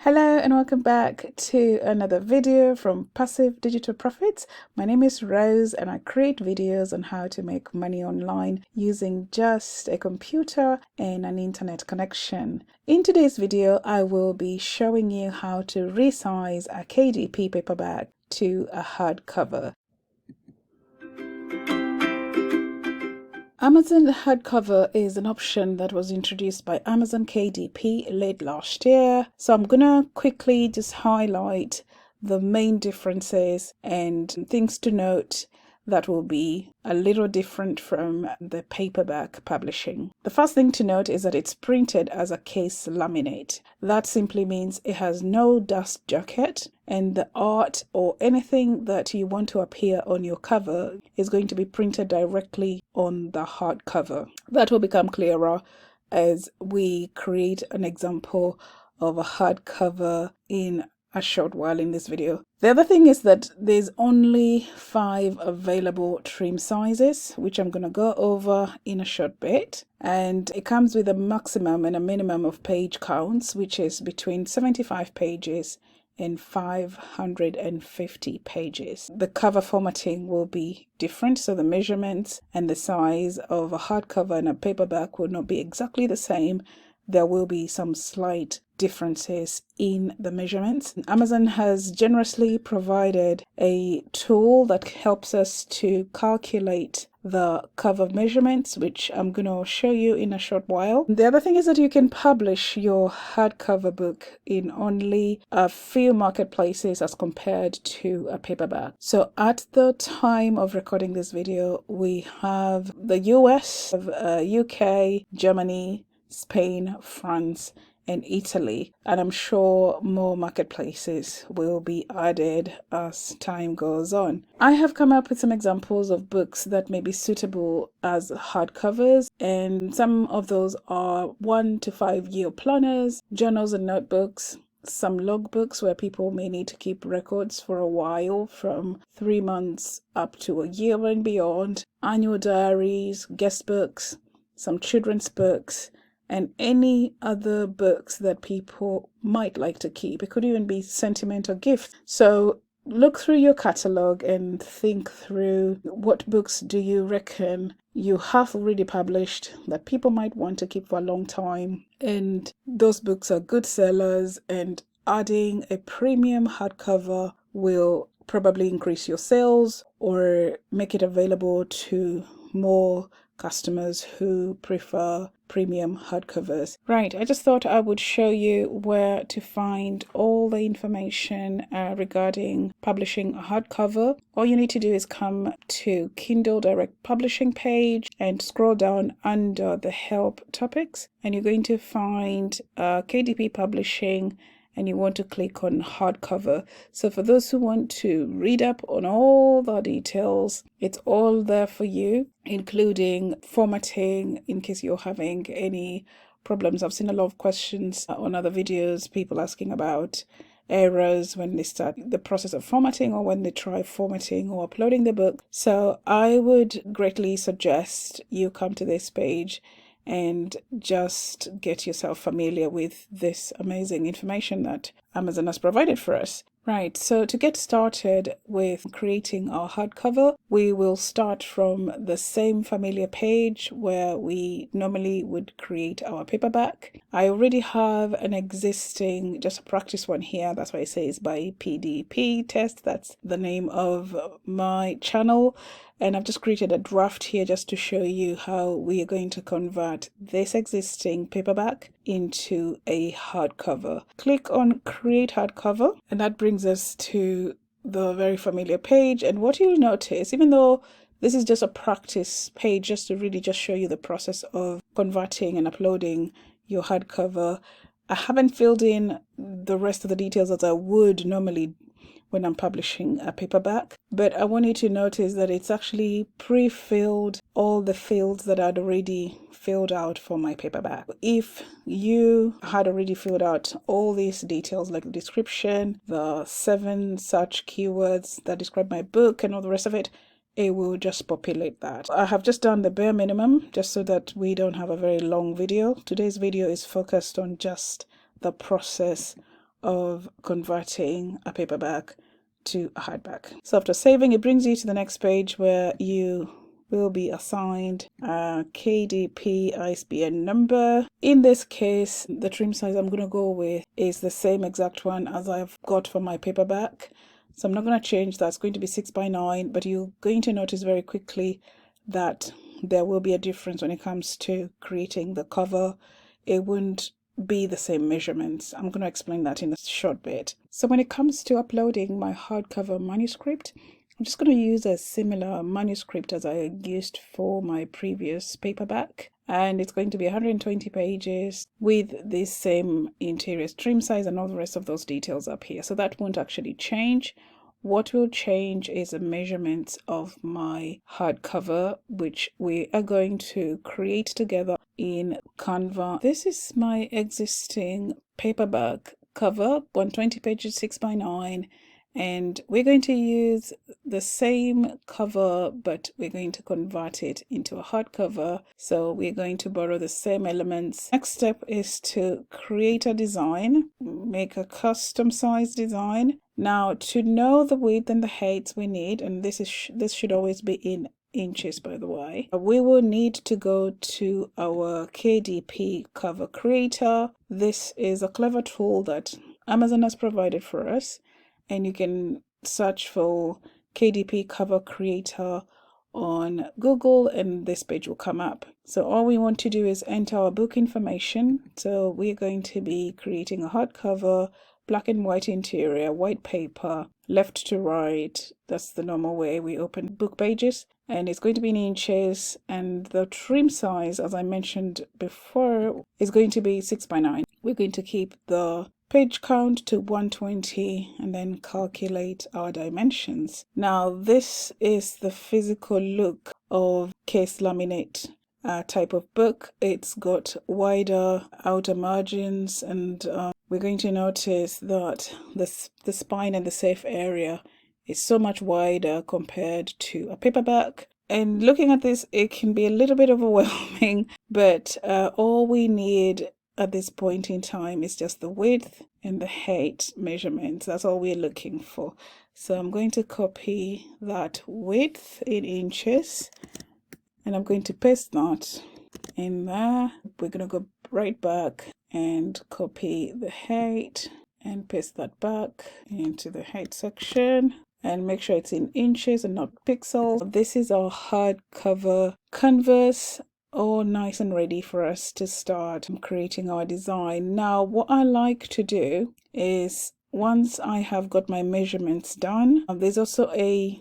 Hello and welcome back to another video from Passive Digital Profits. My name is Rose and I create videos on how to make money online using just a computer and an internet connection. In today's video, I will be showing you how to resize a KDP paperback to a hardcover. Amazon Hardcover is an option that was introduced by Amazon KDP late last year. So I'm gonna quickly just highlight the main differences and things to note that will be a little different from the paperback publishing. The first thing to note is that it's printed as a case laminate. That simply means it has no dust jacket, and the art or anything that you want to appear on your cover is going to be printed directly on the hardcover. That will become clearer as we create an example of a hardcover in a short while in this video. The other thing is that there's only 5 available trim sizes, which I'm going to go over in a short bit. And it comes with a maximum and a minimum of page counts, which is between 75 pages and 550 pages. The cover formatting will be different, so the measurements and the size of a hardcover and a paperback will not be exactly the same. There will be some slight differences in the measurements. Amazon has generously provided a tool that helps us to calculate the cover measurements, which I'm going to show you in a short while. The other thing is that you can publish your hardcover book in only a few marketplaces as compared to a paperback. So at the time of recording this video, we have the US, UK, Germany, Spain, France, and Italy, and I'm sure more marketplaces will be added as time goes on. I have come up with some examples of books that may be suitable as hardcovers, and some of those are 1 to 5 year planners, journals and notebooks, some logbooks where people may need to keep records for a while, from 3 months up to a year and beyond, annual diaries, guest books, some children's books, and any other books that people might like to keep. It could even be sentimental gifts. So look through your catalog and think through what books do you reckon you have already published that people might want to keep for a long time. And those books are good sellers, and adding a premium hardcover will probably increase your sales or make it available to more customers who prefer premium hardcovers. Right, I just thought I would show you where to find all the information regarding publishing a hardcover. All you need to do is come to Kindle Direct Publishing page and scroll down under the help topics, and you're going to find KDP Publishing, and you want to click on hardcover. So for those who want to read up on all the details, it's all there for you, including formatting in case you're having any problems. I've seen a lot of questions on other videos, people asking about errors when they start the process of formatting or when they try formatting or uploading the book. So I would greatly suggest you come to this page and just get yourself familiar with this amazing information that Amazon has provided for us. Right, so to get started with creating our hardcover, we will start from the same familiar page where we normally would create our paperback. I already have an existing, just a practice one here. That's why it says by PDP test. That's the name of my channel. And I've just created a draft here just to show you how we are going to convert this existing paperback into a hardcover. Click on Create Hardcover, and that brings us to the very familiar page. And what you'll notice, even though this is just a practice page, just to really just show you the process of converting and uploading your hardcover, I haven't filled in the rest of the details as I would normally when I'm publishing a paperback, but I want you to notice that it's actually pre-filled all the fields that I'd already filled out for my paperback. If you had already filled out all these details like the description, the 7 search keywords that describe my book and all the rest of it, it will just populate that. I have just done the bare minimum just so that we don't have a very long video. Today's video is focused on just the process of converting a paperback to a hardback. So after saving, it brings you to the next page where you will be assigned a KDP ISBN number. In this case, the trim size I'm going to go with is the same exact one as I've got for my paperback. So I'm not going to change that. It's going to be 6x9, but you're going to notice very quickly that there will be a difference when it comes to creating the cover. It wouldn't be the same measurements. I'm going to explain that in a short bit. So when it comes to uploading my hardcover manuscript, I'm just going to use a similar manuscript as I used for my previous paperback. And it's going to be 120 pages with this same interior trim size and all the rest of those details up here. So that won't actually change. What will change is the measurements of my hardcover, which we are going to create together in Canva. This is my existing paperback cover, 120 pages, 6x9. And we're going to use the same cover, but we're going to convert it into a hardcover. So we're going to borrow the same elements. Next step is to create a design, make a custom size design. Now, to know the width and the height we need, and this should always be in inches, by the way, we will need to go to our KDP cover creator. This is a clever tool that Amazon has provided for us, and you can search for KDP cover creator on Google and this page will come up. So all we want to do is enter our book information. So we're going to be creating a hardcover, black and white interior, white paper, left to right. That's the normal way we open book pages. And it's going to be in inches. And the trim size, as I mentioned before, is going to be 6x9. We're going to keep the page count to 120 and then calculate our dimensions. Now, this is the physical look of case laminate type of book. It's got wider outer margins, and we're going to notice that the spine and the safe area is so much wider compared to a paperback. And looking at this, it can be a little bit overwhelming, but all we need at this point in time is just the width and the height measurements. That's all we're looking for. So I'm going to copy that width in inches and I'm going to paste that in there. We're going to go right back and copy the height and paste that back into the height section and make sure it's in inches and not pixels. This is our hardcover canvas, all nice and ready for us to start creating our design. Now, what I like to do is once I have got my measurements done, there's also an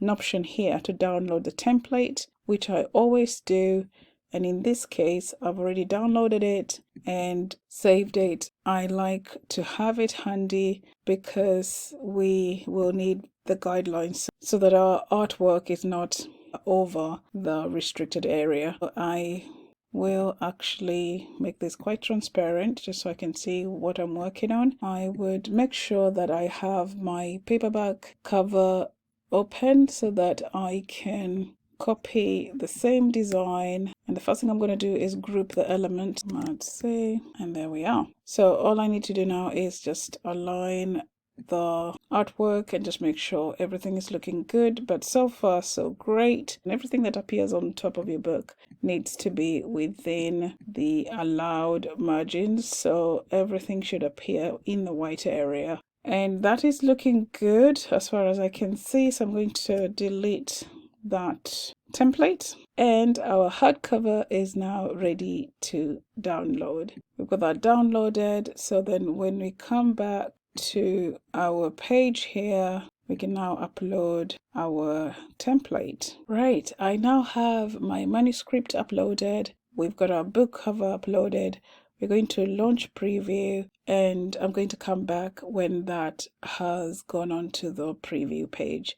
option here to download the template, which I always do. And in this case, I've already downloaded it and saved it. I like to have it handy because we will need the guidelines so that our artwork is not over the restricted area. I will actually make this quite transparent just so I can see what I'm working on. I would make sure that I have my paperback cover open so that I can copy the same design, and the first thing I'm going to do is group the element. Let's see, and there we are. So all I need to do now is just align the artwork and just make sure everything is looking good. But so far so great, and everything that appears on top of your book needs to be within the allowed margins, so everything should appear in the white area, and that is looking good as far as I can see. So I'm going to delete that template, and our hardcover is now ready to download. We've got that downloaded, so then when we come back to our page here, we can now upload our template. Right, I now have my manuscript uploaded. We've got our book cover uploaded. We're going to launch preview, and I'm going to come back when that has gone on to the preview page.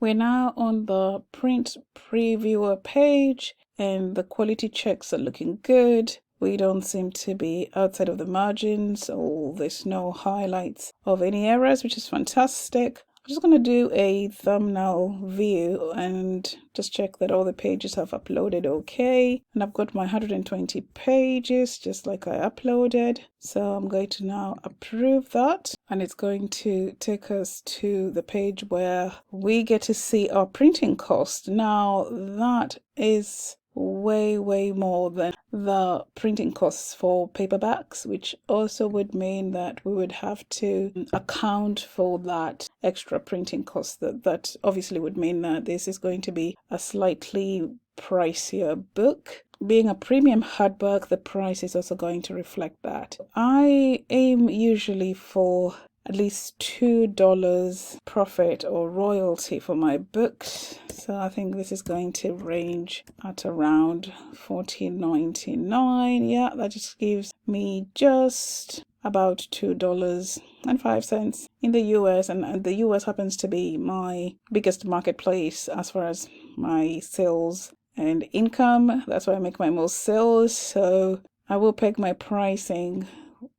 We're now on the print previewer page, and the quality checks are looking good. We don't seem to be outside of the margins, or there's no highlights of any errors, which is fantastic. I'm just going to do a thumbnail view and just check that all the pages have uploaded okay. And I've got my 120 pages just like I uploaded. So I'm going to now approve that. And it's going to take us to the page where we get to see our printing cost. Now that is way more than the printing costs for paperbacks, which also would mean that we would have to account for that extra printing cost. That obviously would mean that this is going to be a slightly pricier book. Being a premium hardback, the price is also going to reflect that. I aim usually for at least $2 profit or royalty for my books. So I think this is going to range at around $14.99. Yeah, that just gives me just about $2.05 in the US, and the US happens to be my biggest marketplace as far as my sales and income. That's where I make my most sales. So I will peg my pricing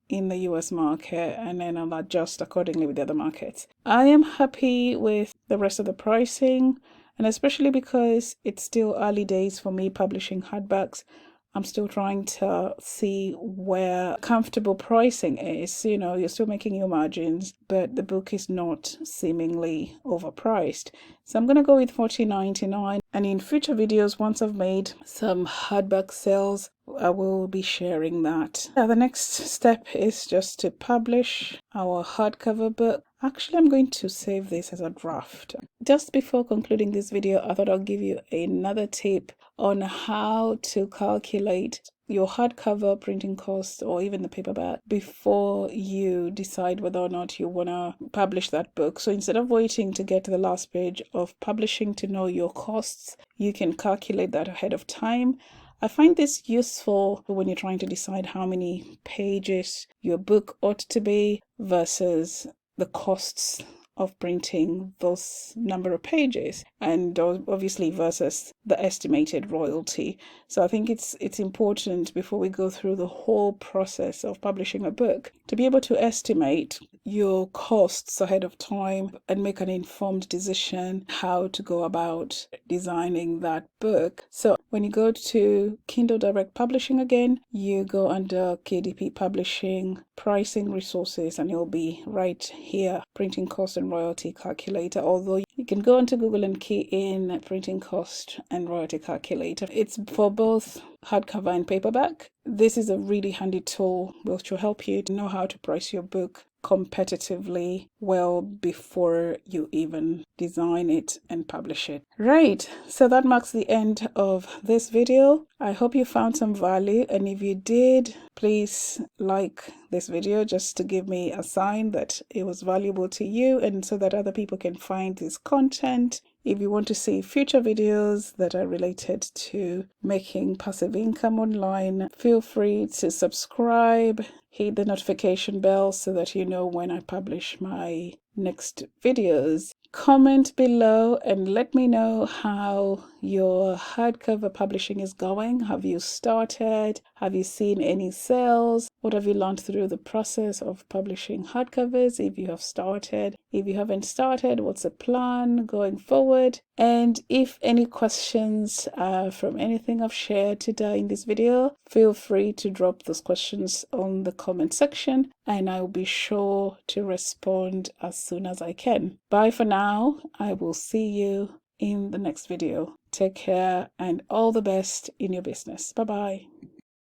in the US market and then I'll adjust accordingly with the other markets. I am happy with the rest of the pricing, and especially because it's still early days for me publishing hardbacks. I'm still trying to see where comfortable pricing is. You know, you're still making your margins, but the book is not seemingly overpriced. So I'm going to go with $14.99. And in future videos, once I've made some hardback sales, I will be sharing that. Yeah, the next step is just to publish our hardcover book. Actually, I'm going to save this as a draft. Just before concluding this video, I thought I'll give you another tip on how to calculate your hardcover printing costs or even the paperback before you decide whether or not you want to publish that book. So instead of waiting to get to the last page of publishing to know your costs, you can calculate that ahead of time. I find this useful when you're trying to decide how many pages your book ought to be versus the costs of printing those number of pages, and obviously versus the estimated royalty. So I think it's important before we go through the whole process of publishing a book to be able to estimate your costs ahead of time and make an informed decision how to go about designing that book. So when you go to Kindle Direct Publishing again, you go under KDP Publishing, Pricing, Resources, and you'll be right here, Printing Cost and Royalty Calculator. Although you can go onto Google and key in Printing Cost and Royalty Calculator. It's for both hardcover and paperback. This is a really handy tool which will help you to know how to price your book competitively well before you even design it and publish it. Right, so that marks the end of this video. I hope you found some value, and if you did, please like this video just to give me a sign that it was valuable to you and so that other people can find this content. If you want to see future videos that are related to making passive income online, feel free to subscribe, hit the notification bell so that you know when I publish my next videos. Comment below and let me know how your hardcover publishing is going. Have you started? Have you seen any sales? What have you learned through the process of publishing hardcovers? If you have started, if you haven't started, what's the plan going forward? And if any questions from anything I've shared today in this video, feel free to drop those questions on the comment section and I'll be sure to respond as soon as I can. Bye for now. I will see you in the next video. Take care and all the best in your business. Bye bye.